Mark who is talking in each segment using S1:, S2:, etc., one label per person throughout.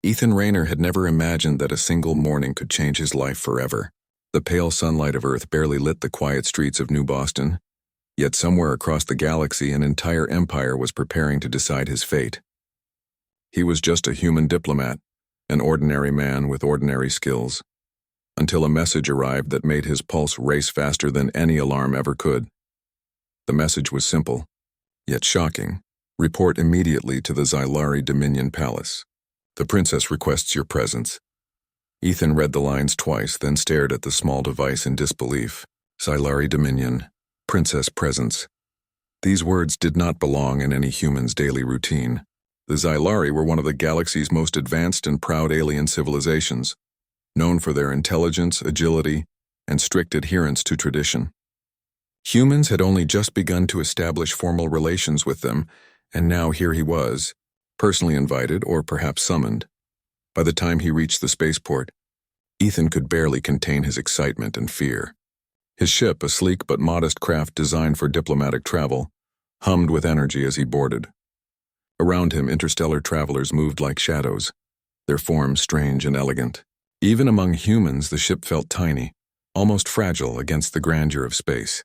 S1: Ethan Rayner had never imagined that a single morning could change his life forever. The pale sunlight of Earth barely lit the quiet streets of New Boston, yet somewhere across the galaxy an entire empire was preparing to decide his fate. He was just a human diplomat, an ordinary man with ordinary skills, until a message arrived that made his pulse race faster than any alarm ever could. The message was simple, yet shocking. Report immediately to the Xylari Dominion Palace. The princess requests your presence. Ethan read the lines twice, then stared at the small device in disbelief. Xylari Dominion, princess presence. These words did not belong in any human's daily routine. The Xylari were one of the galaxy's most advanced and proud alien civilizations, known for their intelligence, agility, and strict adherence to tradition. Humans had only just begun to establish formal relations with them, and now here he was, personally invited or perhaps summoned. By the time he reached the spaceport, Ethan could barely contain his excitement and fear. His ship, a sleek but modest craft designed for diplomatic travel, hummed with energy as he boarded. Around him, interstellar travelers moved like shadows, their forms strange and elegant. Even among humans, the ship felt tiny, almost fragile against the grandeur of space.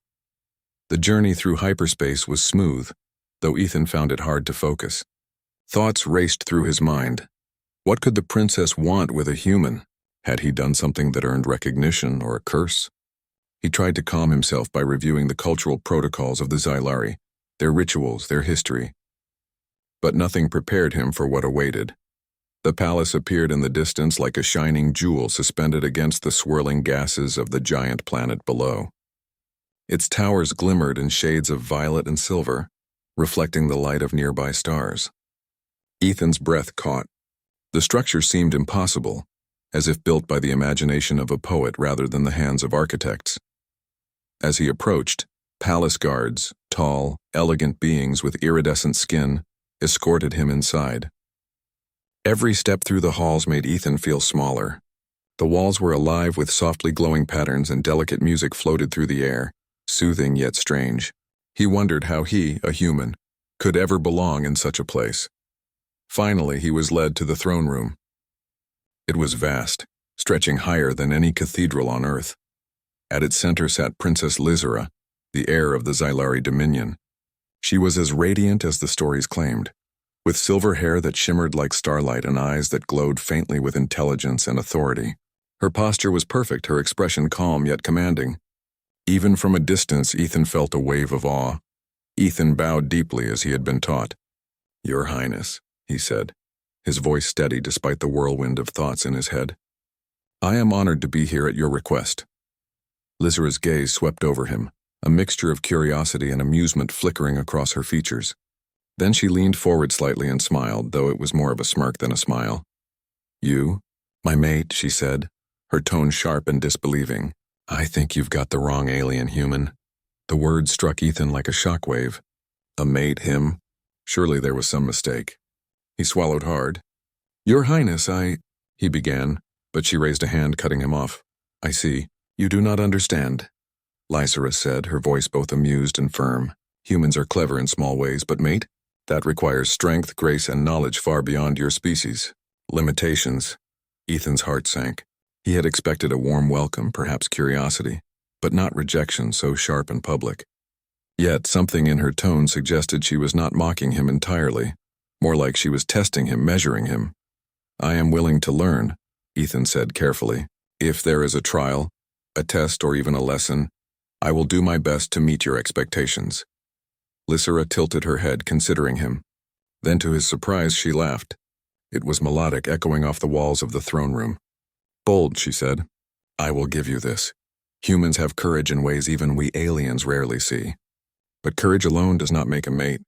S1: The journey through hyperspace was smooth, though Ethan found it hard to focus. Thoughts raced through his mind. What could the princess want with a human? Had he done something that earned recognition or a curse? He tried to calm himself by reviewing the cultural protocols of the Xylari, their rituals, their history. But nothing prepared him for what awaited. The palace appeared in the distance like a shining jewel suspended against the swirling gases of the giant planet below. Its towers glimmered in shades of violet and silver, reflecting the light of nearby stars. Ethan's breath caught. The structure seemed impossible, as if built by the imagination of a poet rather than the hands of architects. As he approached, palace guards, tall, elegant beings with iridescent skin, escorted him inside. Every step through the halls made Ethan feel smaller. The walls were alive with softly glowing patterns and delicate music floated through the air, soothing yet strange. He wondered how he, a human, could ever belong in such a place. Finally, he was led to the throne room. It was vast, stretching higher than any cathedral on Earth. At its center sat Princess Lizera, the heir of the Xylari Dominion. She was as radiant as the stories claimed, with silver hair that shimmered like starlight and eyes that glowed faintly with intelligence and authority. Her posture was perfect, her expression calm yet commanding. Even from a distance, Ethan felt a wave of awe. Ethan bowed deeply as he had been taught. "Your Highness," he said, his voice steady despite the whirlwind of thoughts in his head. "I am honored to be here at your request." Lizera's gaze swept over him, a mixture of curiosity and amusement flickering across her features. Then she leaned forward slightly and smiled, though it was more of a smirk than a smile. "You, my mate," she said, her tone sharp and disbelieving. "I think you've got the wrong alien, human." The words struck Ethan like a shockwave. A mate, him? Surely there was some mistake. He swallowed hard. "Your Highness, he began, but she raised a hand, cutting him off. "I see. You do not understand," Lysera said, her voice both amused and firm. "Humans are clever in small ways, but mate? That requires strength, grace, and knowledge far beyond your species. Limitations." Ethan's heart sank. He had expected a warm welcome, perhaps curiosity, but not rejection so sharp and public. Yet something in her tone suggested she was not mocking him entirely, more like she was testing him, measuring him. "I am willing to learn," Ethan said carefully. "If there is a trial, a test, or even a lesson, I will do my best to meet your expectations." Lysera tilted her head, considering him. Then to his surprise, she laughed. It was melodic, echoing off the walls of the throne room. "Bold," she said. "I will give you this. Humans have courage in ways even we aliens rarely see. But courage alone does not make a mate.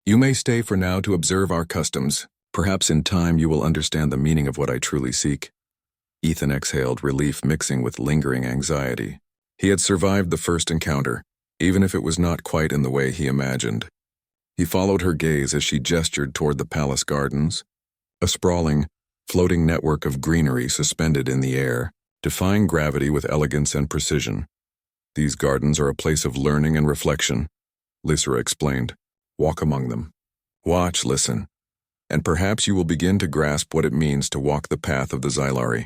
S1: You may stay for now to observe our customs. Perhaps in time you will understand the meaning of what I truly seek." Ethan exhaled, relief mixing with lingering anxiety. He had survived the first encounter, even if it was not quite in the way he imagined. He followed her gaze as she gestured toward the palace gardens, a sprawling, floating network of greenery suspended in the air, defying gravity with elegance and precision. "These gardens are a place of learning and reflection," Lysera explained. "Walk among them. Watch, listen. and perhaps you will begin to grasp what it means to walk the path of the Xylari.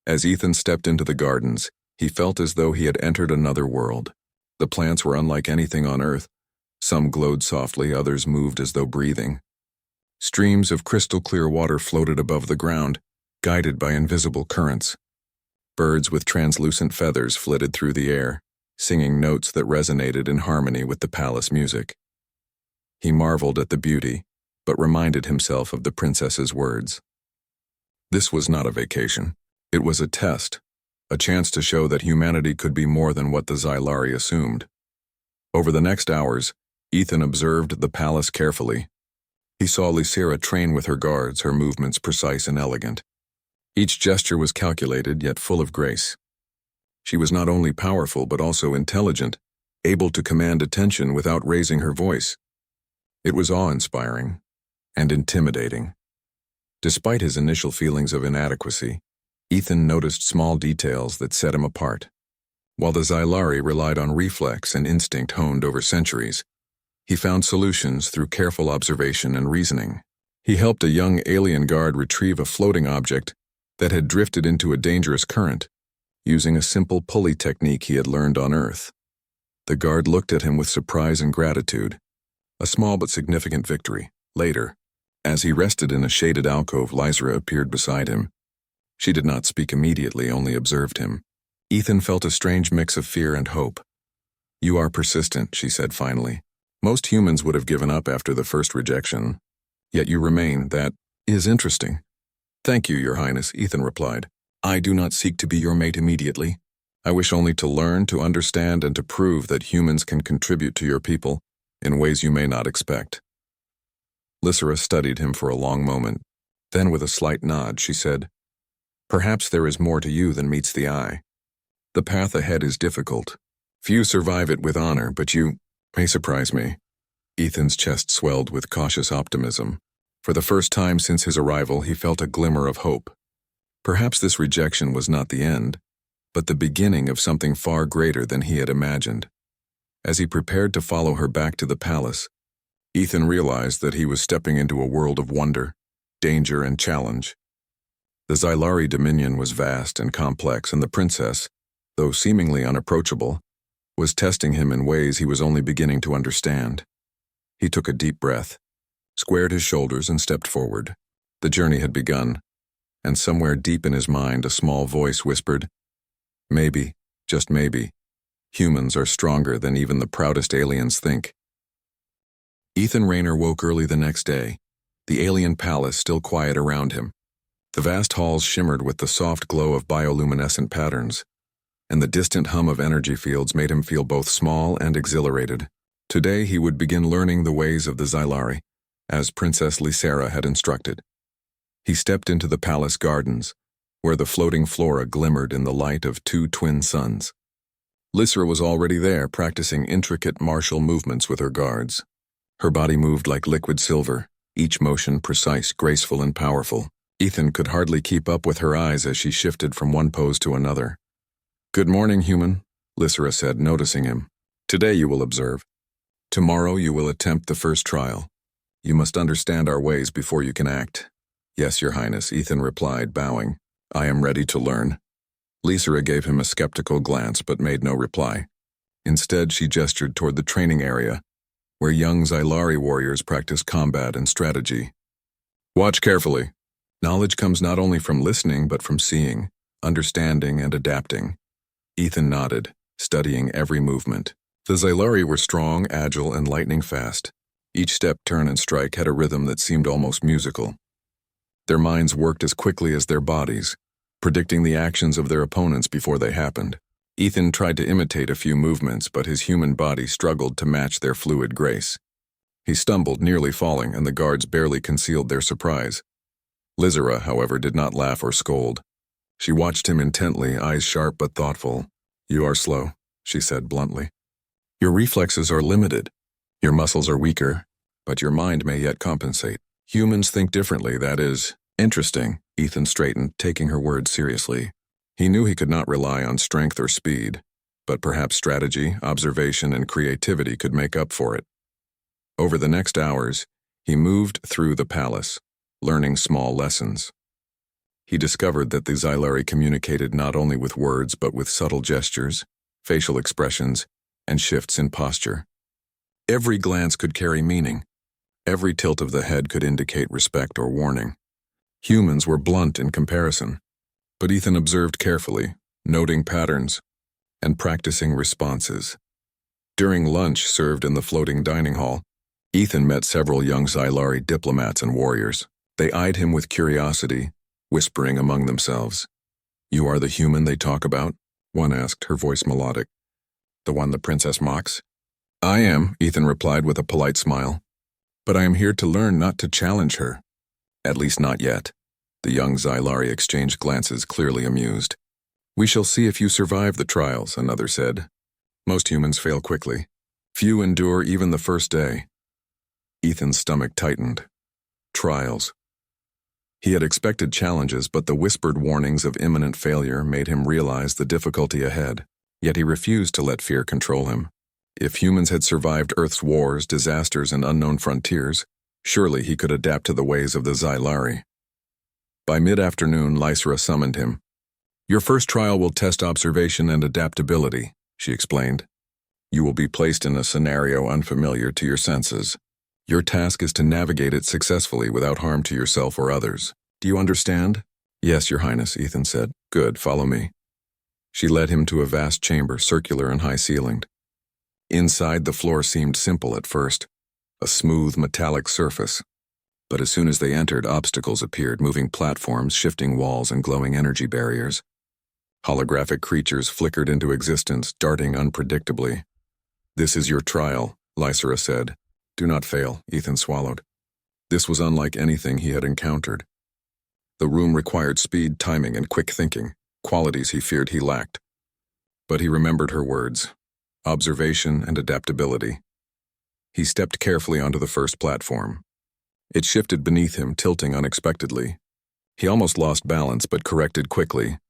S1: As Ethan stepped into the gardens, he felt as though he had entered another world. The plants were unlike anything on Earth. Some glowed softly, others moved as though breathing. Streams of crystal-clear water floated above the ground, guided by invisible currents. Birds with translucent feathers flitted through the air, singing notes that resonated in harmony with the palace music. He marveled at the beauty, but reminded himself of the princess's words. This was not a vacation. It was a test, a chance to show that humanity could be more than what the Xylari assumed. Over the next hours, Ethan observed the palace carefully. He saw Lysera train with her guards, her movements precise and elegant. Each gesture was calculated yet full of grace. She was not only powerful but also intelligent, able to command attention without raising her voice. It was awe-inspiring and intimidating. Despite his initial feelings of inadequacy, Ethan noticed small details that set him apart. While the Xylari relied on reflex and instinct honed over centuries, he found solutions through careful observation and reasoning. He helped a young alien guard retrieve a floating object that had drifted into a dangerous current, using a simple pulley technique he had learned on Earth. The guard looked at him with surprise and gratitude, a small but significant victory. Later, as he rested in a shaded alcove, Lysera appeared beside him. She did not speak immediately, only observed him. Ethan felt a strange mix of fear and hope. "You are persistent," she said finally. "Most humans would have given up after the first rejection. Yet you remain. That is interesting." "Thank you, Your Highness," Ethan replied. "I do not seek to be your mate immediately. I wish only to learn, to understand, and to prove that humans can contribute to your people in ways you may not expect." Lysera studied him for a long moment. Then with a slight nod, she said, "Perhaps there is more to you than meets the eye. The path ahead is difficult. Few survive it with honor, but you may surprise me." Ethan's chest swelled with cautious optimism. For the first time since his arrival, he felt a glimmer of hope. Perhaps this rejection was not the end, but the beginning of something far greater than he had imagined. As he prepared to follow her back to the palace, Ethan realized that he was stepping into a world of wonder, danger, and challenge. The Xylari dominion was vast and complex, and the princess, though seemingly unapproachable, was testing him in ways he was only beginning to understand. He took a deep breath, squared his shoulders, and stepped forward. The journey had begun, and somewhere deep in his mind a small voice whispered, "Maybe, just maybe, humans are stronger than even the proudest aliens think." Ethan Rayner woke early the next day, the alien palace still quiet around him. The vast halls shimmered with the soft glow of bioluminescent patterns, and the distant hum of energy fields made him feel both small and exhilarated. Today he would begin learning the ways of the Xylari, as Princess Lysera had instructed. He stepped into the palace gardens, where the floating flora glimmered in the light of two twin suns. Lysera was already there, practicing intricate martial movements with her guards. Her body moved like liquid silver, each motion precise, graceful, and powerful. Ethan could hardly keep up with her eyes as she shifted from one pose to another. "Good morning, human," Lysera said, noticing him. "Today you will observe. Tomorrow you will attempt the first trial. You must understand our ways before you can act." "Yes, Your Highness," Ethan replied, bowing. "I am ready to learn." Lysera gave him a skeptical glance but made no reply. Instead, she gestured toward the training area, where young Xylari warriors practice combat and strategy. "Watch carefully. Knowledge comes not only from listening but from seeing, understanding, and adapting." Ethan nodded, studying every movement. The Xylari were strong, agile, and lightning-fast. Each step, turn, and strike had a rhythm that seemed almost musical. Their minds worked as quickly as their bodies, predicting the actions of their opponents before they happened. Ethan tried to imitate a few movements, but his human body struggled to match their fluid grace. He stumbled, nearly falling, and the guards barely concealed their surprise. Lysera, however, did not laugh or scold. She watched him intently, eyes sharp but thoughtful. "You are slow," she said bluntly. "Your reflexes are limited. Your muscles are weaker, but your mind may yet compensate. Humans think differently, that is interesting." Ethan straightened, taking her words seriously. He knew he could not rely on strength or speed, but perhaps strategy, observation, and creativity could make up for it. Over the next hours, He moved through the palace, learning small lessons. He discovered that the Xylari communicated not only with words but with subtle gestures, facial expressions, and shifts in posture. Every glance could carry meaning. Every tilt of the head could indicate respect or warning. Humans were blunt in comparison, but Ethan observed carefully, noting patterns and practicing responses. During lunch served in the floating dining hall, Ethan met several young Xylari diplomats and warriors. They eyed him with curiosity, whispering among themselves. "You are the human they talk about?" one asked, her voice melodic. "The one the princess mocks?" "I am," Ethan replied with a polite smile. "But I am here to learn, not to challenge her." "At least not yet." The young Xylari exchanged glances, clearly amused. "We shall see if you survive the trials," another said. "Most humans fail quickly. Few endure even the first day." Ethan's stomach tightened. Trials. He had expected challenges, but the whispered warnings of imminent failure made him realize the difficulty ahead. Yet he refused to let fear control him. If humans had survived Earth's wars, disasters, and unknown frontiers, surely he could adapt to the ways of the Xylari. By mid-afternoon, Lysra summoned him. "Your first trial will test observation and adaptability," she explained. "You will be placed in a scenario unfamiliar to your senses. Your task is to navigate it successfully without harm to yourself or others. Do you understand?" "Yes, Your Highness," Ethan said. "Good, follow me." She led him to a vast chamber, circular and high-ceilinged. Inside, the floor seemed simple at first, a smooth, metallic surface. But as soon as they entered, obstacles appeared, moving platforms, shifting walls, and glowing energy barriers. Holographic creatures flickered into existence, darting unpredictably. "This is your trial," Lysra said. "Do not fail," Ethan swallowed. This was unlike anything he had encountered. The room required speed, timing, and quick thinking, qualities he feared he lacked. But he remembered her words: observation and adaptability. He stepped carefully onto the first platform. It shifted beneath him, tilting unexpectedly. He almost lost balance but corrected quickly,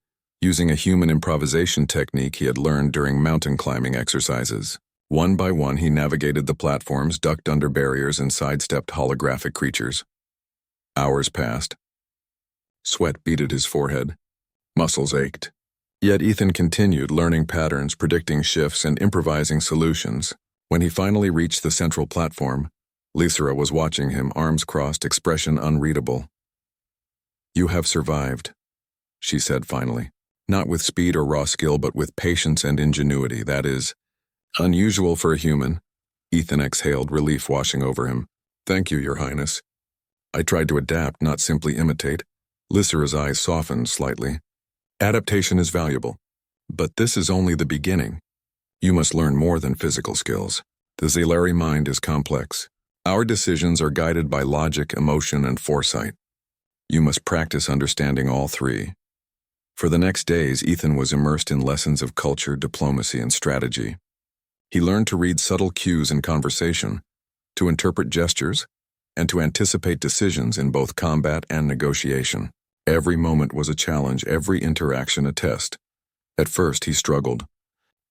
S1: using a human improvisation technique he had learned during mountain climbing exercises. One by one, he navigated the platforms, ducked under barriers, and sidestepped holographic creatures. Hours passed. Sweat beaded his forehead. Muscles ached. Yet Ethan continued, learning patterns, predicting shifts, and improvising solutions. When he finally reached the central platform, Lysra was watching him, arms crossed, expression unreadable. "You have survived," she said finally. "Not with speed or raw skill, but with patience and ingenuity. That is unusual for a human." Ethan exhaled, relief washing over him. "Thank you, Your Highness. I tried to adapt, not simply imitate." Lysra's eyes softened slightly. "Adaptation is valuable, but this is only the beginning. You must learn more than physical skills. The Xylari mind is complex. Our decisions are guided by logic, emotion, and foresight. You must practice understanding all three." For the next days, Ethan was immersed in lessons of culture, diplomacy, and strategy. He learned to read subtle cues in conversation, to interpret gestures, and to anticipate decisions in both combat and negotiation. Every moment was a challenge, every interaction a test. At first, he struggled.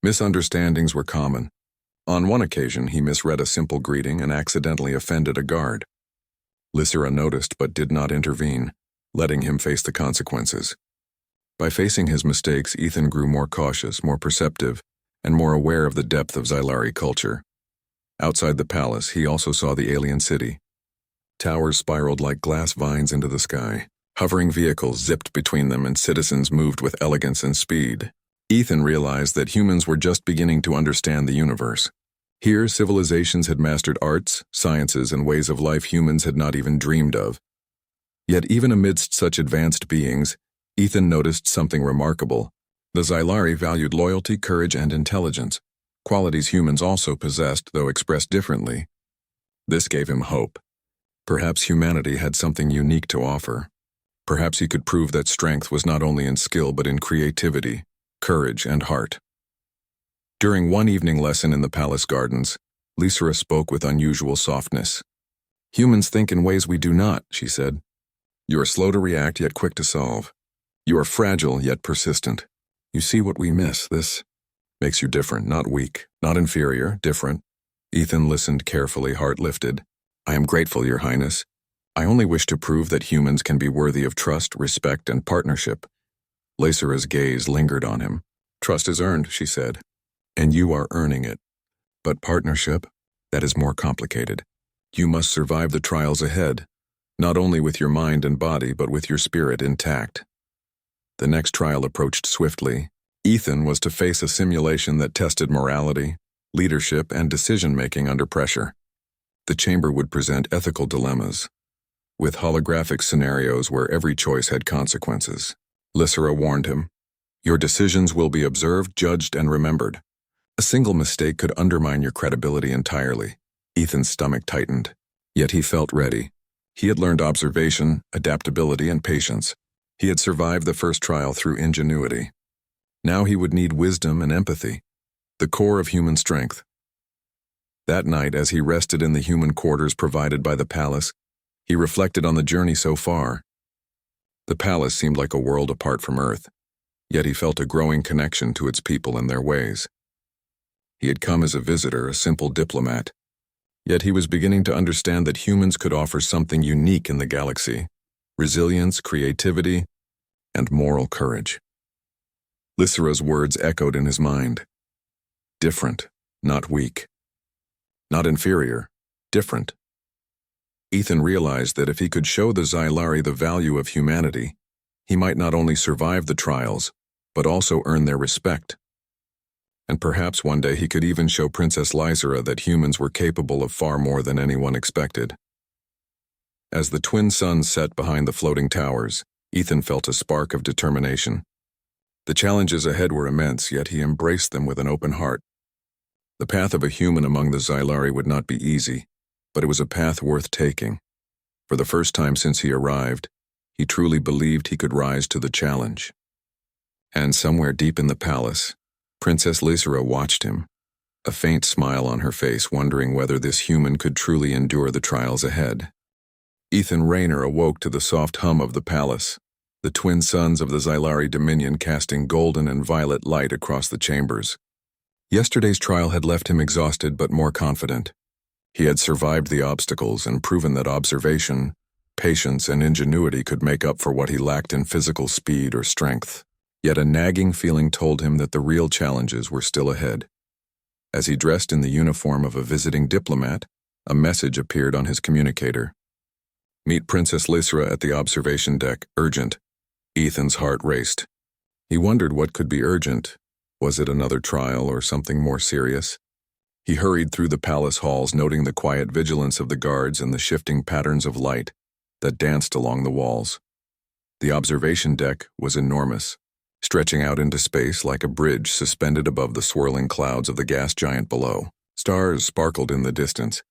S1: Misunderstandings were common. On one occasion, he misread a simple greeting and accidentally offended a guard. Lysra noticed but did not intervene, letting him face the consequences. By facing his mistakes, Ethan grew more cautious, more perceptive, and more aware of the depth of Xylari culture. Outside the palace, he also saw the alien city. Towers spiraled like glass vines into the sky. Hovering vehicles zipped between them, and citizens moved with elegance and speed. Ethan realized that humans were just beginning to understand the universe. Here, civilizations had mastered arts, sciences, and ways of life humans had not even dreamed of. Yet even amidst such advanced beings, Ethan noticed something remarkable. The Xylari valued loyalty, courage, and intelligence, qualities humans also possessed, though expressed differently. This gave him hope. Perhaps humanity had something unique to offer. Perhaps he could prove that strength was not only in skill but in creativity, courage, and heart. During one evening lesson in the palace gardens, Lysra spoke with unusual softness. "Humans think in ways we do not," she said. "You are slow to react, yet quick to solve. You are fragile, yet persistent. You see what we miss. This makes you different, not weak, not inferior, different." Ethan listened carefully, heart lifted. I am grateful, Your Highness. I only wish to prove that humans can be worthy of trust, respect, and partnership. Lacera's gaze lingered on him. Trust is earned, she said, and you are earning it. But partnership? That is more complicated. You must survive the trials ahead, not only with your mind and body, but with your spirit intact. The next trial approached swiftly. Ethan was to face a simulation that tested morality, leadership, and decision-making under pressure. The chamber would present ethical dilemmas, with holographic scenarios where every choice had consequences. Lysera warned him, your decisions will be observed, judged, and remembered. A single mistake could undermine your credibility entirely. Ethan's stomach tightened, yet he felt ready. He had learned observation, adaptability, and patience. He had survived the first trial through ingenuity. Now he would need wisdom and empathy, the core of human strength. That night, as he rested in the human quarters provided by the palace, he reflected on the journey so far. The palace seemed like a world apart from Earth, yet he felt a growing connection to its people and their ways. He had come as a visitor, a simple diplomat, yet he was beginning to understand that humans could offer something unique in the galaxy: resilience, creativity, and moral courage. Lysera's words echoed in his mind. Different, not weak. Not inferior, different. Ethan realized that if he could show the Xylari the value of humanity, he might not only survive the trials, but also earn their respect. And perhaps one day he could even show Princess Lysera that humans were capable of far more than anyone expected. As the twin suns set behind the floating towers, Ethan felt a spark of determination. The challenges ahead were immense, yet he embraced them with an open heart. The path of a human among the Xylari would not be easy, but it was a path worth taking. For the first time since he arrived, he truly believed he could rise to the challenge. And somewhere deep in the palace, Princess Lysera watched him, a faint smile on her face, wondering whether this human could truly endure the trials ahead. Ethan Rayner awoke to the soft hum of the palace, the twin suns of the Xylari Dominion casting golden and violet light across the chambers. Yesterday's trial had left him exhausted but more confident. He had survived the obstacles and proven that observation, patience, and ingenuity could make up for what he lacked in physical speed or strength. Yet a nagging feeling told him that the real challenges were still ahead. As he dressed in the uniform of a visiting diplomat, a message appeared on his communicator. Meet Princess Lysera at the observation deck, urgent. Ethan's heart raced. He wondered what could be urgent. Was it another trial or something more serious? He hurried through the palace halls, noting the quiet vigilance of the guards and the shifting patterns of light that danced along the walls. The observation deck was enormous, stretching out into space like a bridge suspended above the swirling clouds of the gas giant below. Stars sparkled in the distance,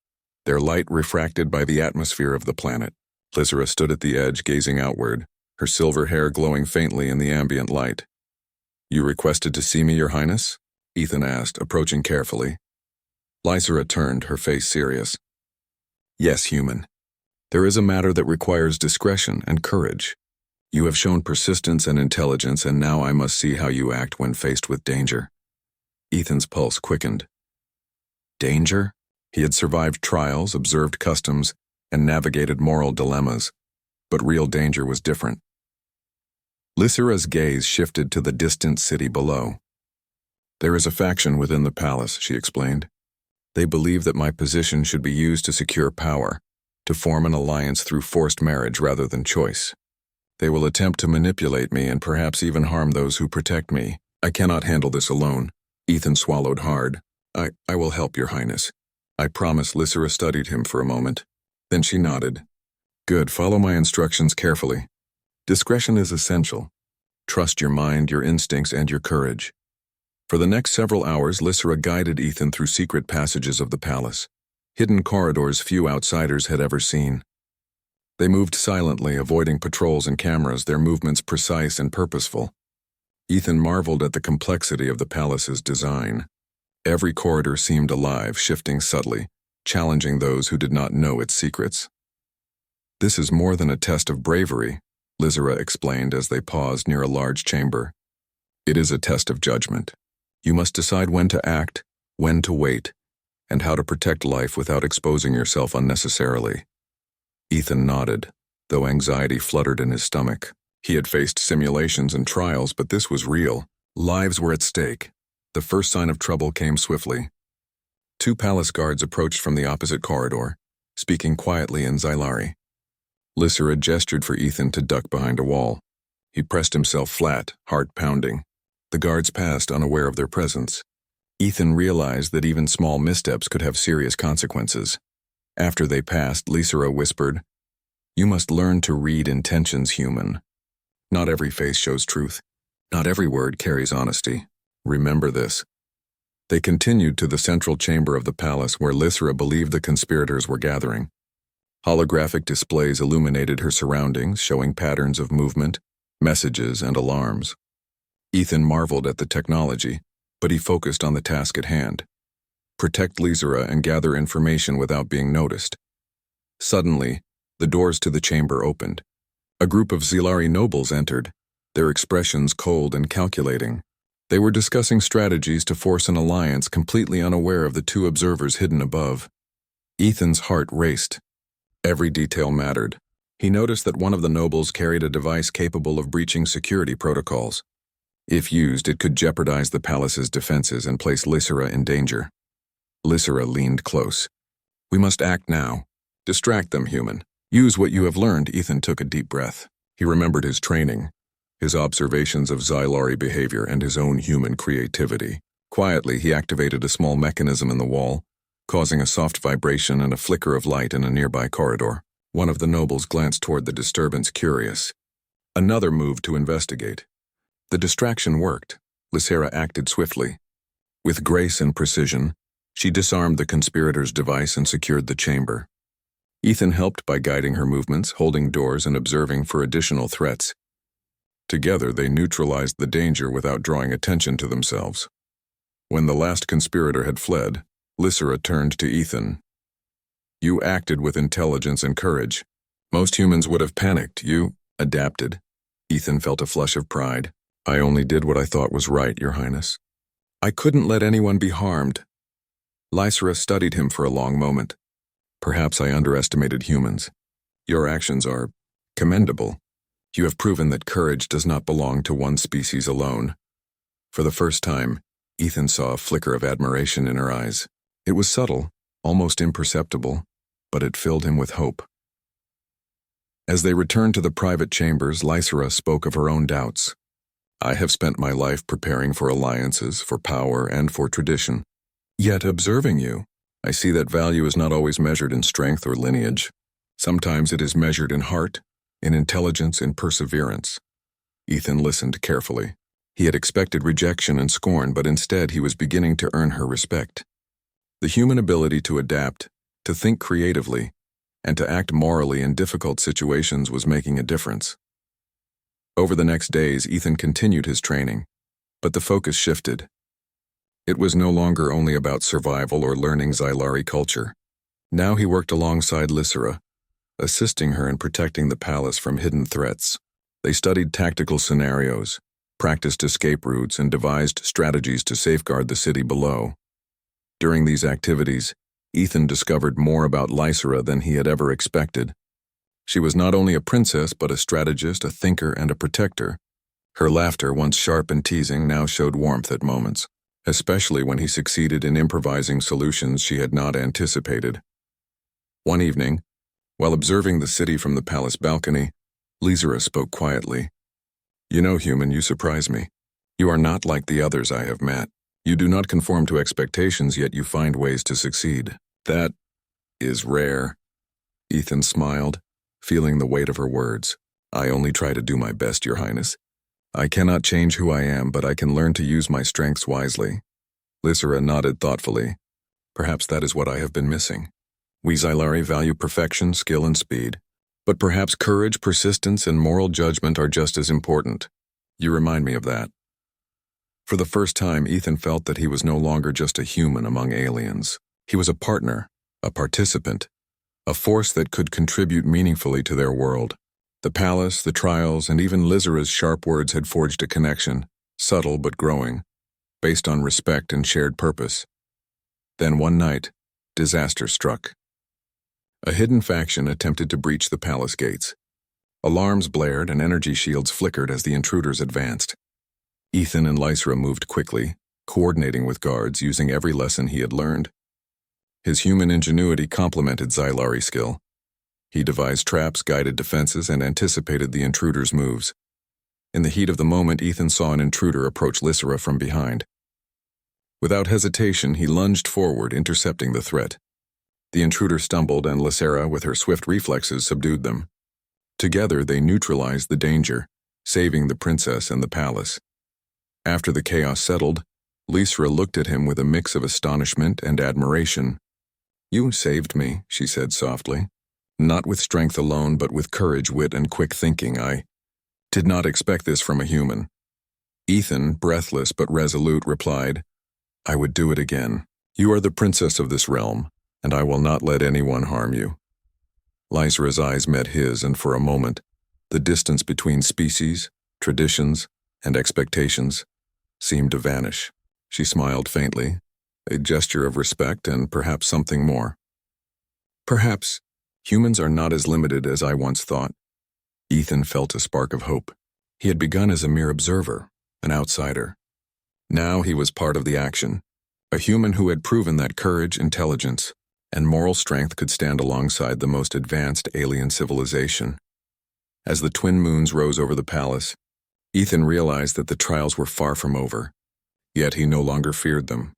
S1: their light refracted by the atmosphere of the planet. Lysera stood at the edge, gazing outward, her silver hair glowing faintly in the ambient light. You requested to see me, Your Highness? Ethan asked, approaching carefully. Lysera turned, her face serious. Yes, human. There is a matter that requires discretion and courage. You have shown persistence and intelligence, and now I must see how you act when faced with danger. Ethan's pulse quickened. Danger? He had survived trials, observed customs, and navigated moral dilemmas, but real danger was different. Lysera's gaze shifted to the distant city below. There is a faction within the palace, she explained. They believe that my position should be used to secure power, to form an alliance through forced marriage rather than choice. They will attempt to manipulate me and perhaps even harm those who protect me. I cannot handle this alone. Ethan swallowed hard. I will help, Your Highness. I promise. Lysera studied him for a moment. Then she nodded. Good, follow my instructions carefully. Discretion is essential. Trust your mind, your instincts, and your courage. For the next several hours, Lysera guided Ethan through secret passages of the palace, hidden corridors few outsiders had ever seen. They moved silently, avoiding patrols and cameras, their movements precise and purposeful. Ethan marveled at the complexity of the palace's design. Every corridor seemed alive, shifting subtly, challenging those who did not know its secrets. This is more than a test of bravery, Lysera explained as they paused near a large chamber. It is a test of judgment. You must decide when to act, when to wait, and how to protect life without exposing yourself unnecessarily. Ethan nodded, though anxiety fluttered in his stomach. He had faced simulations and trials, but this was real. Lives were at stake. The first sign of trouble came swiftly. Two palace guards approached from the opposite corridor, speaking quietly in Xylari. Lysera gestured for Ethan to duck behind a wall. He pressed himself flat, heart pounding. The guards passed, unaware of their presence. Ethan realized that even small missteps could have serious consequences. After they passed, Lysera whispered, "You must learn to read intentions, human. Not every face shows truth. Not every word carries honesty. Remember this." They continued to the central chamber of the palace where Lysera believed the conspirators were gathering. Holographic displays illuminated her surroundings, showing patterns of movement, messages, and alarms. Ethan marveled at the technology, but he focused on the task at hand. Protect Lysera and gather information without being noticed. Suddenly, the doors to the chamber opened. A group of Xylari nobles entered, their expressions cold and calculating. They were discussing strategies to force an alliance, completely unaware of the two observers hidden above. Ethan's heart raced. Every detail mattered. He noticed that one of the nobles carried a device capable of breaching security protocols. If used, it could jeopardize the palace's defenses and place Lysera in danger. Lysera leaned close. "We must act now. Distract them, human. Use what you have learned." Ethan took a deep breath. He remembered his training, his observations of Xylari behavior, and his own human creativity. Quietly, he activated a small mechanism in the wall, causing a soft vibration and a flicker of light in a nearby corridor. One of the nobles glanced toward the disturbance, curious. Another moved to investigate. The distraction worked. Lysera acted swiftly. With grace and precision, she disarmed the conspirators' device and secured the chamber. Ethan helped by guiding her movements, holding doors, and observing for additional threats. Together, they neutralized the danger without drawing attention to themselves. When the last conspirator had fled, Lysera turned to Ethan. "You acted with intelligence and courage. Most humans would have panicked. You adapted." Ethan felt a flush of pride. "I only did what I thought was right, Your Highness. I couldn't let anyone be harmed." Lysera studied him for a long moment. "Perhaps I underestimated humans. Your actions are commendable. You have proven that courage does not belong to one species alone." For the first time, Ethan saw a flicker of admiration in her eyes. It was subtle, almost imperceptible, but it filled him with hope. As they returned to the private chambers, Lysera spoke of her own doubts. "I have spent my life preparing for alliances, for power, and for tradition. Yet, observing you, I see that value is not always measured in strength or lineage. Sometimes it is measured in heart, in intelligence, in perseverance." Ethan listened carefully. He had expected rejection and scorn, but instead he was beginning to earn her respect. The human ability to adapt, to think creatively, and to act morally in difficult situations was making a difference. Over the next days, Ethan continued his training, but the focus shifted. It was no longer only about survival or learning Xylari culture. Now he worked alongside Lysera, assisting her in protecting the palace from hidden threats. They studied tactical scenarios, practiced escape routes, and devised strategies to safeguard the city below. During these activities, Ethan discovered more about Lysera than he had ever expected. She was not only a princess, but a strategist, a thinker, and a protector. Her laughter, once sharp and teasing, now showed warmth at moments, especially when he succeeded in improvising solutions she had not anticipated. One evening, while observing the city from the palace balcony, Lysera spoke quietly. "You know, human, you surprise me. You are not like the others I have met. You do not conform to expectations, yet you find ways to succeed. That is rare." Ethan smiled, feeling the weight of her words. "I only try to do my best, Your Highness. I cannot change who I am, but I can learn to use my strengths wisely." Lysera nodded thoughtfully. "Perhaps that is what I have been missing. We Xylari value perfection, skill, and speed. But perhaps courage, persistence, and moral judgment are just as important. You remind me of that." For the first time, Ethan felt that he was no longer just a human among aliens. He was a partner, a participant, a force that could contribute meaningfully to their world. The palace, the trials, and even Lysera's sharp words had forged a connection, subtle but growing, based on respect and shared purpose. Then one night, Disaster struck. A hidden faction attempted to breach the palace gates. Alarms blared and energy shields flickered as the intruders advanced. Ethan and Lysra moved quickly, coordinating with guards using every lesson he had learned. His human ingenuity complemented Xylari's skill. He devised traps, guided defenses, and anticipated the intruders' moves. In the heat of the moment, Ethan saw an intruder approach Lysra from behind. Without hesitation, he lunged forward, intercepting the threat. The intruder stumbled, and Lysra, with her swift reflexes, subdued them. Together, they neutralized the danger, saving the princess and the palace. After the chaos settled, Lysra looked at him with a mix of astonishment and admiration. "You saved me," she said softly. "Not with strength alone, but with courage, wit, and quick thinking. I did not expect this from a human." Ethan, breathless but resolute, replied, "I would do it again. You are the princess of this realm, and I will not let anyone harm you." Lysra's eyes met his, and for a moment, the distance between species, traditions, and expectations seemed to vanish. She smiled faintly, a gesture of respect and perhaps something more. "Perhaps humans are not as limited as I once thought." Ethan felt a spark of hope. He had begun as a mere observer, an outsider. Now he was part of the action, a human who had proven that courage, intelligence, and moral strength could stand alongside the most advanced alien civilization. As the twin moons rose over the palace, Ethan realized that the trials were far from over, yet he no longer feared them.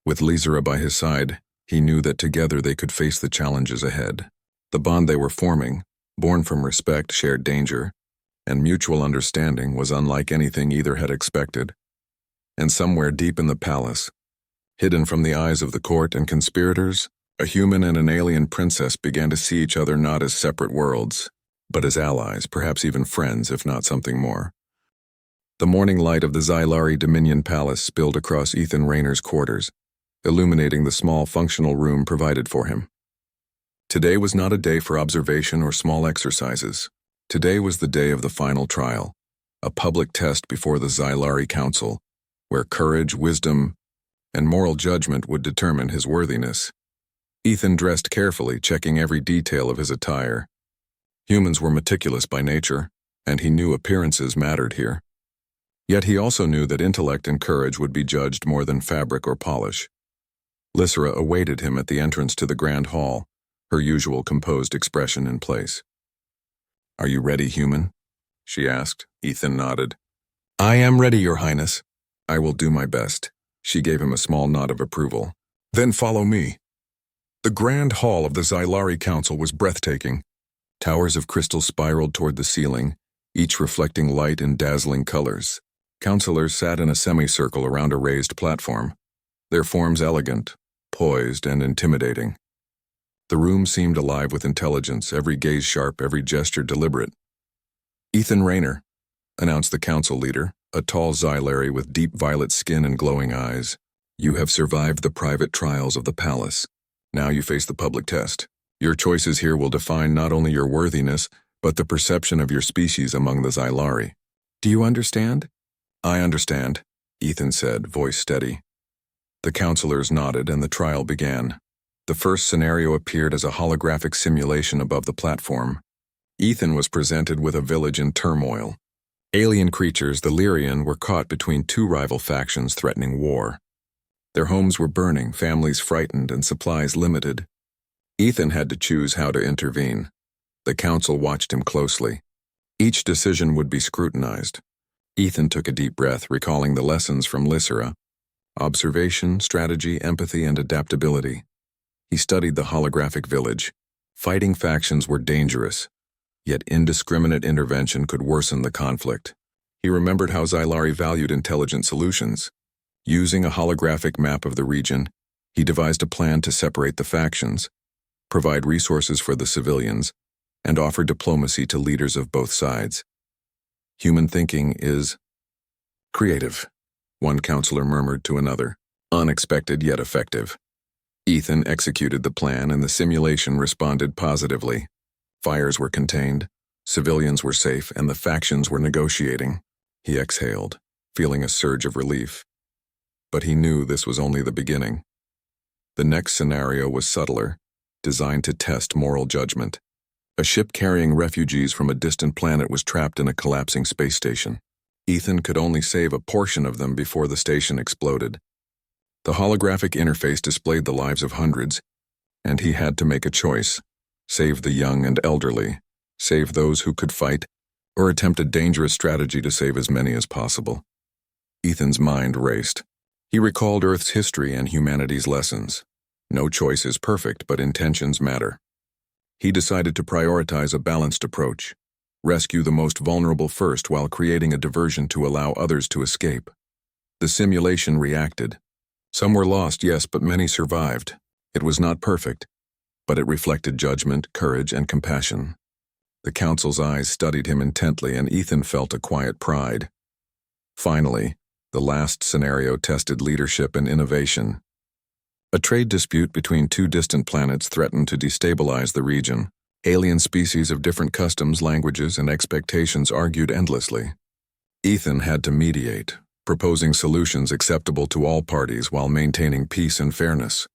S1: With Lysra by his side, he knew that together they could face the challenges ahead. The bond they were forming, born from respect, shared danger, and mutual understanding, was unlike anything either had expected. And somewhere deep in the palace, hidden from the eyes of the court and conspirators, a human and an alien princess began to see each other not as separate worlds, but as allies, perhaps even friends, if not something more. The morning light of the Xylari Dominion Palace spilled across Ethan Raynor's quarters, illuminating the small functional room provided for him. Today was not a day for observation or small exercises. Today was the day of the final trial, a public test before the Xylari Council, where courage, wisdom, and moral judgment would determine his worthiness. Ethan dressed carefully, checking every detail of his attire. Humans were meticulous by nature, and he knew appearances mattered here. Yet he also knew that intellect and courage would be judged more than fabric or polish. Lysra awaited him at the entrance to the grand hall, her usual composed expression in place. "Are you ready, human?" she asked. Ethan nodded. "I am ready, Your Highness. I will do my best." She gave him a small nod of approval. "Then follow me." The grand hall of the Xylari Council was breathtaking. Towers of crystal spiraled toward the ceiling, each reflecting light in dazzling colors. Councilors sat in a semicircle around a raised platform, their forms elegant, poised, and intimidating. The room seemed alive with intelligence, every gaze sharp, every gesture deliberate. "Ethan Raynor," announced the council leader, a tall Xylari with deep violet skin and glowing eyes. "You have survived the private trials of the palace. Now you face the public test. Your choices here will define not only your worthiness, but the perception of your species among the Xylari. Do you understand?" "I understand," Ethan said, voice steady. The counselors nodded and the trial began. The first scenario appeared as a holographic simulation above the platform. Ethan was presented with a village in turmoil. Alien creatures, the Lyrian, were caught between two rival factions threatening war. Their homes were burning, families frightened, and supplies limited. Ethan had to choose how to intervene. The council watched him closely. Each decision would be scrutinized. Ethan took a deep breath, recalling the lessons from Lysra: observation, strategy, empathy, and adaptability. He studied the holographic village. Fighting factions were dangerous, yet indiscriminate intervention could worsen the conflict. He remembered how Xylari valued intelligent solutions. Using a holographic map of the region, he devised a plan to separate the factions, provide resources for the civilians, and offer diplomacy to leaders of both sides. "Human thinking is creative," one counselor murmured to another. "Unexpected yet effective." Ethan executed the plan and the simulation responded positively. Fires were contained, civilians were safe, and the factions were negotiating. He exhaled, feeling a surge of relief. But he knew this was only the beginning. The next scenario was subtler, designed to test moral judgment. A ship carrying refugees from a distant planet was trapped in a collapsing space station. Ethan could only save a portion of them before the station exploded. The holographic interface displayed the lives of hundreds, and he had to make a choice: save the young and elderly, save those who could fight, or attempt a dangerous strategy to save as many as possible. Ethan's mind raced. He recalled Earth's history and humanity's lessons. No choice is perfect, but intentions matter. He decided to prioritize a balanced approach: rescue the most vulnerable first while creating a diversion to allow others to escape. The simulation reacted. Some were lost, yes, but many survived. It was not perfect, but it reflected judgment, courage, and compassion. The council's eyes studied him intently, and Ethan felt a quiet pride. Finally, the last scenario tested leadership and innovation. A trade dispute between two distant planets threatened to destabilize the region. Alien species of different customs, languages, and expectations argued endlessly. Ethan had to mediate, proposing solutions acceptable to all parties while maintaining peace and fairness.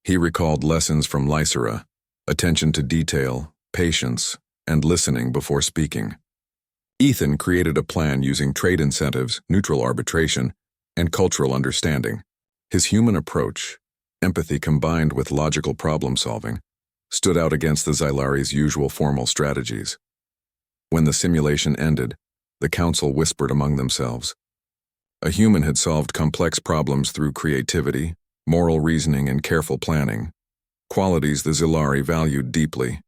S1: He recalled lessons from Lysera: attention to detail, patience, and listening before speaking. Ethan created a plan using trade incentives, neutral arbitration, and cultural understanding. His human approach, empathy combined with logical problem-solving, stood out against the Xylari's usual formal strategies. When the simulation ended, the council whispered among themselves. A human had solved complex problems through creativity, moral reasoning, and careful planning, qualities the Xylari valued deeply,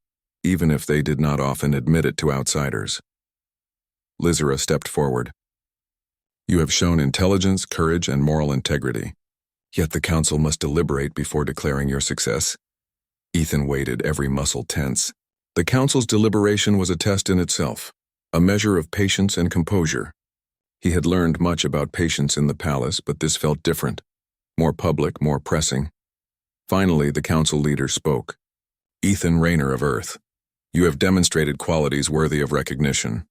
S1: even if they did not often admit it to outsiders. Lysera stepped forward. "You have shown intelligence, courage, and moral integrity. Yet the council must deliberate before declaring your success." Ethan waited, every muscle tense. The council's deliberation was a test in itself, a measure of patience and composure. He had learned much about patience in the palace, but this felt different, more public, more pressing. Finally, the council leader spoke. "Ethan Rayner of Earth, you have demonstrated qualities worthy of recognition: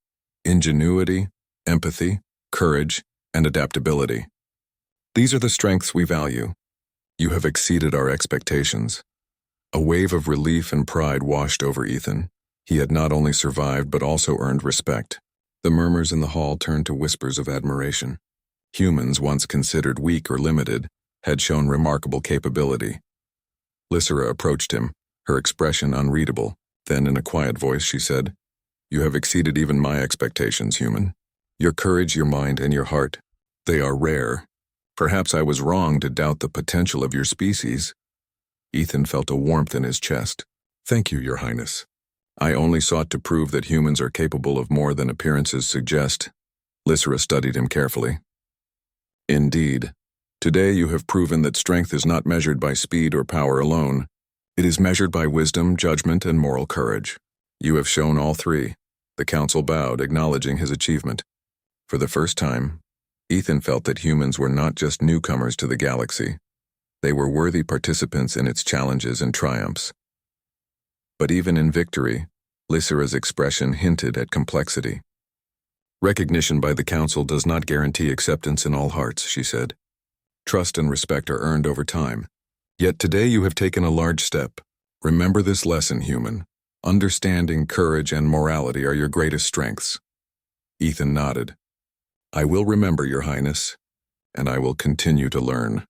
S1: ingenuity, empathy, courage, and adaptability. These are the strengths we value. You have exceeded our expectations." A wave of relief and pride washed over Ethan. He had not only survived but also earned respect. The murmurs in the hall turned to whispers of admiration. Humans, once considered weak or limited, had shown remarkable capability. Lysera approached him, her expression unreadable. Then, in a quiet voice, she said, "You have exceeded even my expectations, human. Your courage, your mind, and your heart, they are rare. Perhaps I was wrong to doubt the potential of your species." Ethan felt a warmth in his chest. "Thank you, Your Highness. I only sought to prove that humans are capable of more than appearances suggest." Lysera studied him carefully. "Indeed. Today you have proven that strength is not measured by speed or power alone. It is measured by wisdom, judgment, and moral courage. You have shown all three." The council bowed, acknowledging his achievement. For the first time, Ethan felt that humans were not just newcomers to the galaxy. They were worthy participants in its challenges and triumphs. But even in victory, Lysera's expression hinted at complexity. "Recognition by the council does not guarantee acceptance in all hearts," she said. "Trust and respect are earned over time. Yet today you have taken a large step. Remember this lesson, human. Understanding, courage, and morality are your greatest strengths." Ethan nodded. "I will remember, Your Highness, and I will continue to learn."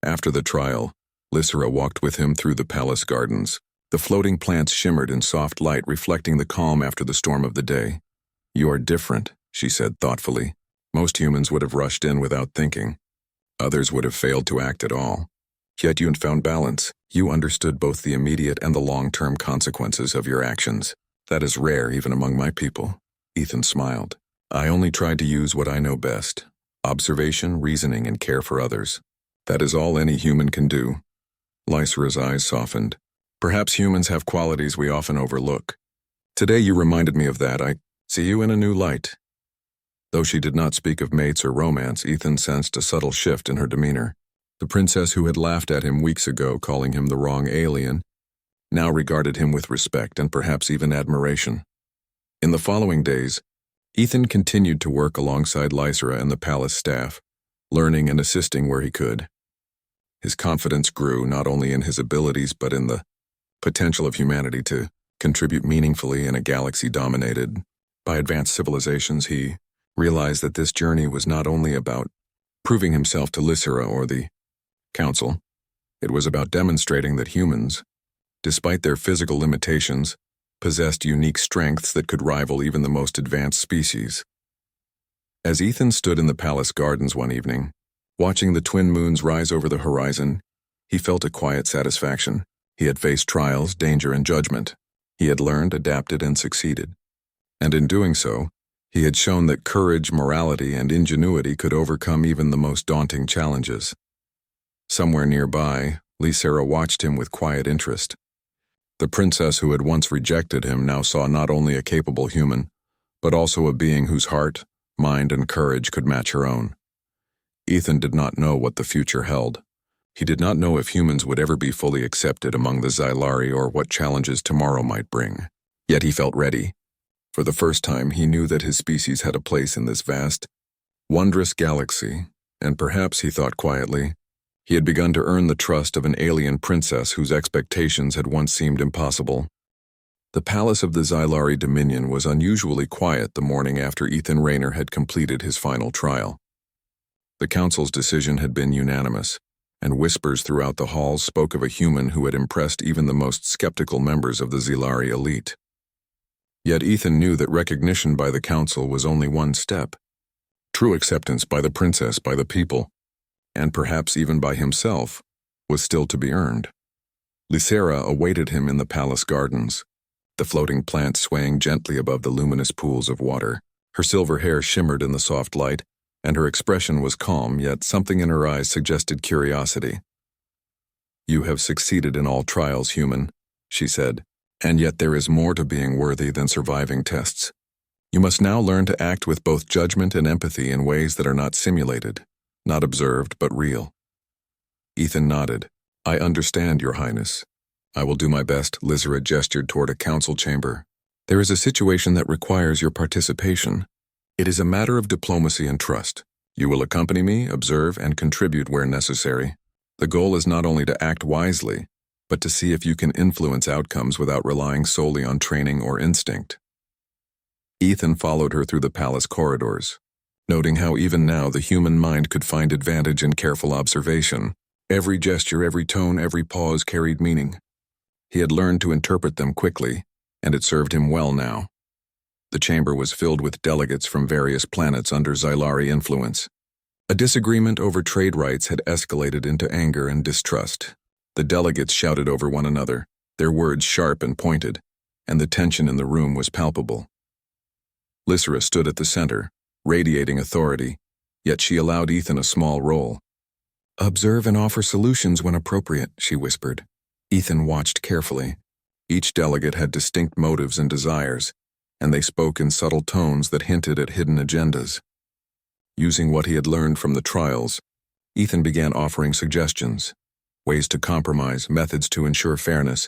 S1: After the trial, Lysera walked with him through the palace gardens. The floating plants shimmered in soft light, reflecting the calm after the storm of the day. "You are different," she said thoughtfully. "Most humans would have rushed in without thinking. Others would have failed to act at all. Yet you found balance. You understood both the immediate and the long-term consequences of your actions. That is rare even among my people." Ethan smiled. "I only tried to use what I know best: observation, reasoning, and care for others. That is all any human can do." Lysera's eyes softened. "Perhaps humans have qualities we often overlook. Today you reminded me of that. I see you in a new light." Though she did not speak of mates or romance, Ethan sensed a subtle shift in her demeanor. The princess who had laughed at him weeks ago, calling him the wrong alien, now regarded him with respect and perhaps even admiration. In the following days, Ethan continued to work alongside Lysera and the palace staff, learning and assisting where he could. His confidence grew not only in his abilities but in the potential of humanity to contribute meaningfully in a galaxy dominated by advanced civilizations. He realized that this journey was not only about proving himself to Lysera or the Council, it was about demonstrating that humans, despite their physical limitations, possessed unique strengths that could rival even the most advanced species. As Ethan stood in the palace gardens one evening, watching the twin moons rise over the horizon, he felt a quiet satisfaction. He had faced trials, danger, and judgment. He had learned, adapted, and succeeded. And in doing so, he had shown that courage, morality, and ingenuity could overcome even the most daunting challenges. Somewhere nearby, Lysera watched him with quiet interest. The princess who had once rejected him now saw not only a capable human, but also a being whose heart, mind, and courage could match her own. Ethan did not know what the future held. He did not know if humans would ever be fully accepted among the Xylari or what challenges tomorrow might bring. Yet he felt ready. For the first time, he knew that his species had a place in this vast, wondrous galaxy, and perhaps, he thought quietly, he had begun to earn the trust of an alien princess whose expectations had once seemed impossible. The palace of the Xylari Dominion was unusually quiet the morning after Ethan Rayner had completed his final trial. The council's decision had been unanimous, and whispers throughout the halls spoke of a human who had impressed even the most skeptical members of the Xylari elite. Yet Ethan knew that recognition by the council was only one step. True acceptance by the princess, by the people, and perhaps even by himself, was still to be earned. Lysera awaited him in the palace gardens, the floating plants swaying gently above the luminous pools of water. Her silver hair shimmered in the soft light, and her expression was calm, yet something in her eyes suggested curiosity. "You have succeeded in all trials, human," she said, "and yet there is more to being worthy than surviving tests. You must now learn to act with both judgment and empathy in ways that are not simulated, not observed, but real." Ethan nodded. "I understand, Your Highness. I will do my best." Lysera gestured toward a council chamber. "There is a situation that requires your participation. It is a matter of diplomacy and trust. You will accompany me, observe, and contribute where necessary. The goal is not only to act wisely, but to see if you can influence outcomes without relying solely on training or instinct." Ethan followed her through the palace corridors, noting how even now the human mind could find advantage in careful observation. Every gesture, every tone, every pause carried meaning. He had learned to interpret them quickly, and it served him well now. The chamber was filled with delegates from various planets under Xylari influence. A disagreement over trade rights had escalated into anger and distrust. The delegates shouted over one another, their words sharp and pointed, and the tension in the room was palpable. Lysera stood at the center, radiating authority, yet she allowed Ethan a small role. "Observe and offer solutions when appropriate," she whispered. Ethan watched carefully. Each delegate had distinct motives and desires, and they spoke in subtle tones that hinted at hidden agendas. Using what he had learned from the trials, Ethan began offering suggestions, ways to compromise, methods to ensure fairness,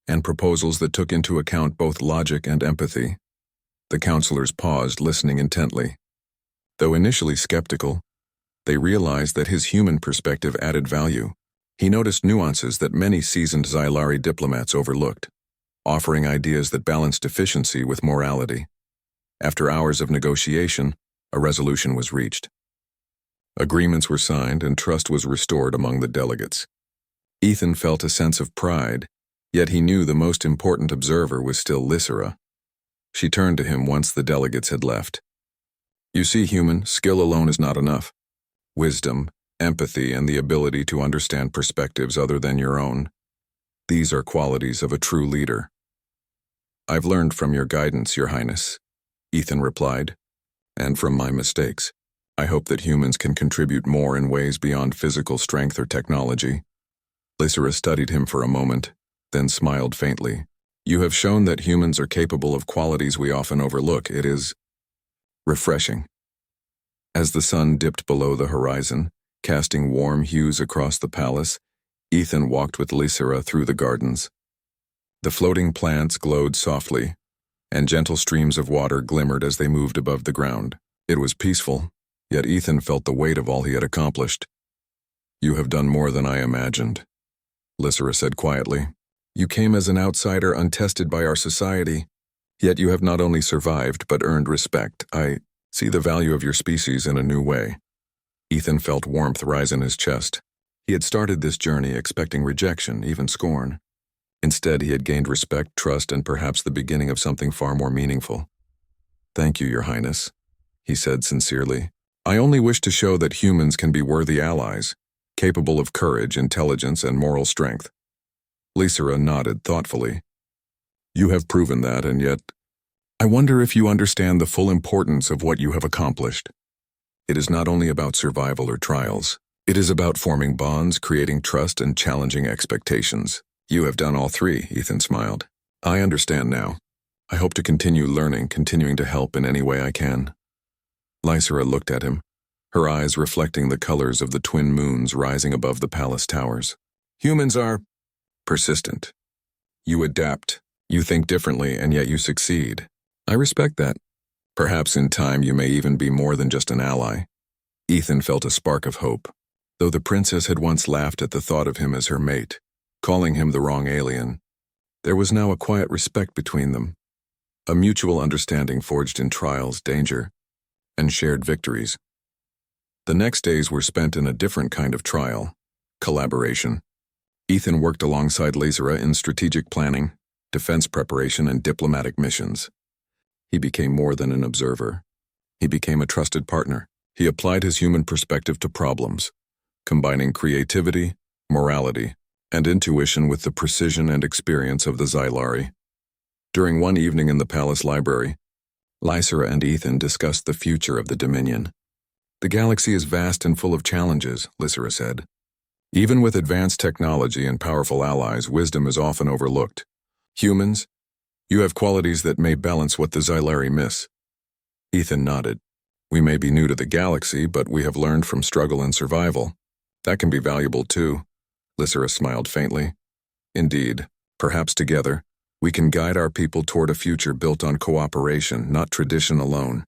S1: and proposals that took into account both logic and empathy. The counselors paused, listening intently. Though initially skeptical, they realized that his human perspective added value. He noticed nuances that many seasoned Xylari diplomats overlooked, offering ideas that balanced efficiency with morality. After hours of negotiation, a resolution was reached. Agreements were signed and trust was restored among the delegates. Ethan felt a sense of pride, yet he knew the most important observer was still Lysera. She turned to him once the delegates had left. "You see, human, skill alone is not enough. Wisdom, empathy, and the ability to understand perspectives other than your own. These are qualities of a true leader." "I've learned from your guidance, Your Highness," Ethan replied, "and from my mistakes. I hope that humans can contribute more in ways beyond physical strength or technology." Lysera studied him for a moment, then smiled faintly. "You have shown that humans are capable of qualities we often overlook. It is refreshing." As the sun dipped below the horizon, casting warm hues across the palace, Ethan walked with Lysera through the gardens. The floating plants glowed softly, and gentle streams of water glimmered as they moved above the ground. It was peaceful, yet Ethan felt the weight of all he had accomplished. You have done more than I imagined, Lysera said quietly. You came as an outsider untested by our society, yet you have not only survived but earned respect. I see the value of your species in a new way. Ethan felt warmth rise in his chest. He had started this journey expecting rejection, even scorn. Instead, he had gained respect, trust, and perhaps the beginning of something far more meaningful. Thank you, Your Highness, he said sincerely. I only wish to show that humans can be worthy allies, capable of courage, intelligence, and moral strength. Lysera nodded thoughtfully. You have proven that, and yet, I wonder if you understand the full importance of what you have accomplished. It is not only about survival or trials. It is about forming bonds, creating trust, and challenging expectations. You have done all three, Ethan smiled. I understand now. I hope to continue learning, continuing to help in any way I can. Lysera looked at him, her eyes reflecting the colors of the twin moons rising above the palace towers. Humans are persistent. You adapt. You think differently, and yet you succeed. I respect that. Perhaps in time you may even be more than just an ally. Ethan felt a spark of hope. Though the princess had once laughed at the thought of him as her mate, calling him the wrong alien, there was now a quiet respect between them, a mutual understanding forged in trials, danger, and shared victories. The next days were spent in a different kind of trial, collaboration. Ethan worked alongside Lysera in strategic planning, defense preparation, and diplomatic missions. He became more than an observer. He became a trusted partner. He applied his human perspective to problems, combining creativity, morality, and intuition with the precision and experience of the Xylari. During one evening in the palace library, Lysera and Ethan discussed the future of the Dominion. The galaxy is vast and full of challenges, Lysera said. Even with advanced technology and powerful allies, wisdom is often overlooked. Humans, you have qualities that may balance what the Xylari miss. Ethan nodded. We may be new to the galaxy, but we have learned from struggle and survival. That can be valuable too. Lysera smiled faintly. Indeed, perhaps together, we can guide our people toward a future built on cooperation, not tradition alone.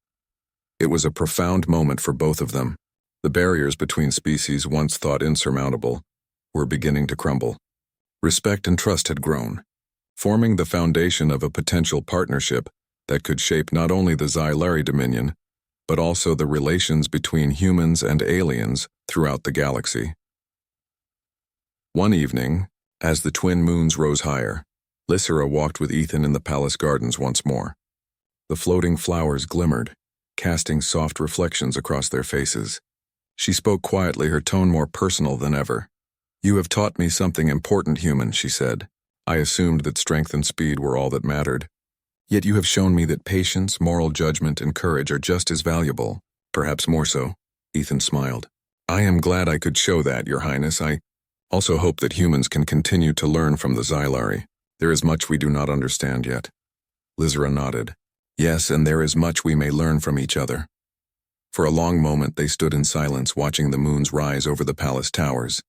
S1: It was a profound moment for both of them. The barriers between species, once thought insurmountable, were beginning to crumble. Respect and trust had grown, forming the foundation of a potential partnership that could shape not only the Xylari Dominion, but also the relations between humans and aliens throughout the galaxy. One evening, as the twin moons rose higher, Lysera walked with Ethan in the palace gardens once more. The floating flowers glimmered, casting soft reflections across their faces. She spoke quietly, her tone more personal than ever. You have taught me something important, human, she said. I assumed that strength and speed were all that mattered. Yet you have shown me that patience, moral judgment, and courage are just as valuable, perhaps more so. Ethan smiled. I am glad I could show that, Your Highness. I also hope that humans can continue to learn from the Xylari. There is much we do not understand yet. Lysera nodded. Yes, and there is much we may learn from each other. For a long moment they stood in silence, watching the moons rise over the palace towers.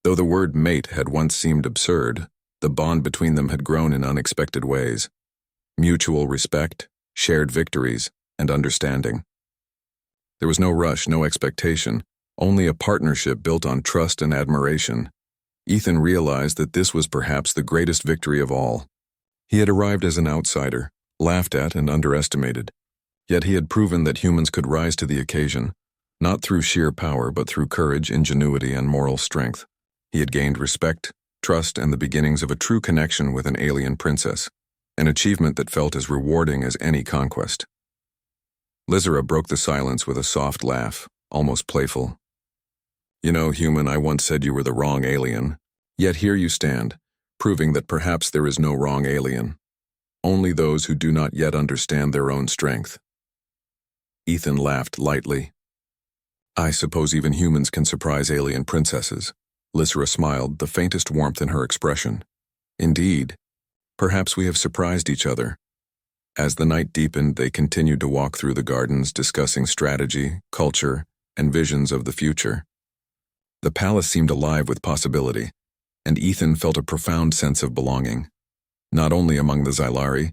S1: Though the word mate had once seemed absurd, the bond between them had grown in unexpected ways. Mutual respect, shared victories, and understanding. There was no rush, no expectation, only a partnership built on trust and admiration. Ethan realized that this was perhaps the greatest victory of all. He had arrived as an outsider, laughed at and underestimated. Yet he had proven that humans could rise to the occasion, not through sheer power but through courage, ingenuity, and moral strength. He had gained respect, trust, and the beginnings of a true connection with an alien princess, an achievement that felt as rewarding as any conquest. Lysera broke the silence with a soft laugh, almost playful. You know, human, I once said you were the wrong alien. Yet here you stand, proving that perhaps there is no wrong alien. Only those who do not yet understand their own strength. Ethan laughed lightly. I suppose even humans can surprise alien princesses. Lysera smiled, the faintest warmth in her expression. Indeed, perhaps we have surprised each other. As the night deepened, they continued to walk through the gardens, discussing strategy, culture, and visions of the future. The palace seemed alive with possibility, and Ethan felt a profound sense of belonging, not only among the Xylari,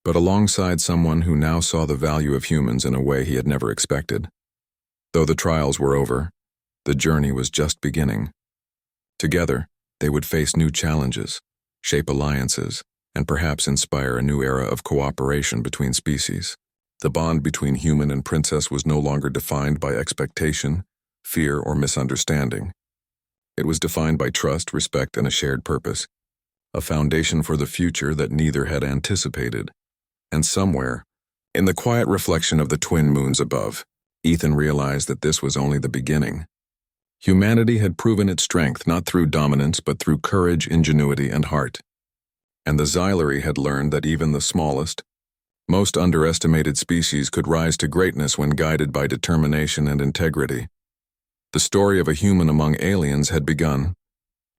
S1: but alongside someone who now saw the value of humans in a way he had never expected. Though the trials were over, The journey was just beginning. Together, they would face new challenges, shape alliances, and perhaps inspire a new era of cooperation between species. The bond between human and princess was no longer defined by expectation, fear, or misunderstanding. It was defined by trust, respect, and a shared purpose, a foundation for the future that neither had anticipated. And somewhere, in the quiet reflection of the twin moons above, Ethan realized that this was only the beginning. Humanity had proven its strength not through dominance but through courage, ingenuity, and heart. And the Xylari had learned that even the smallest, most underestimated species could rise to greatness when guided by determination and integrity. The story of a human among aliens had begun,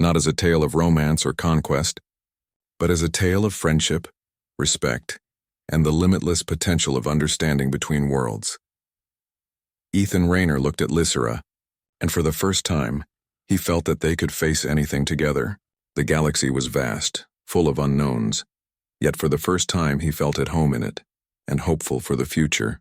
S1: not as a tale of romance or conquest, but as a tale of friendship, respect, and the limitless potential of understanding between worlds. Ethan Rayner looked at Lysera, and for the first time, he felt that they could face anything together. The galaxy was vast, full of unknowns, yet for the first time he felt at home in it, and hopeful for the future.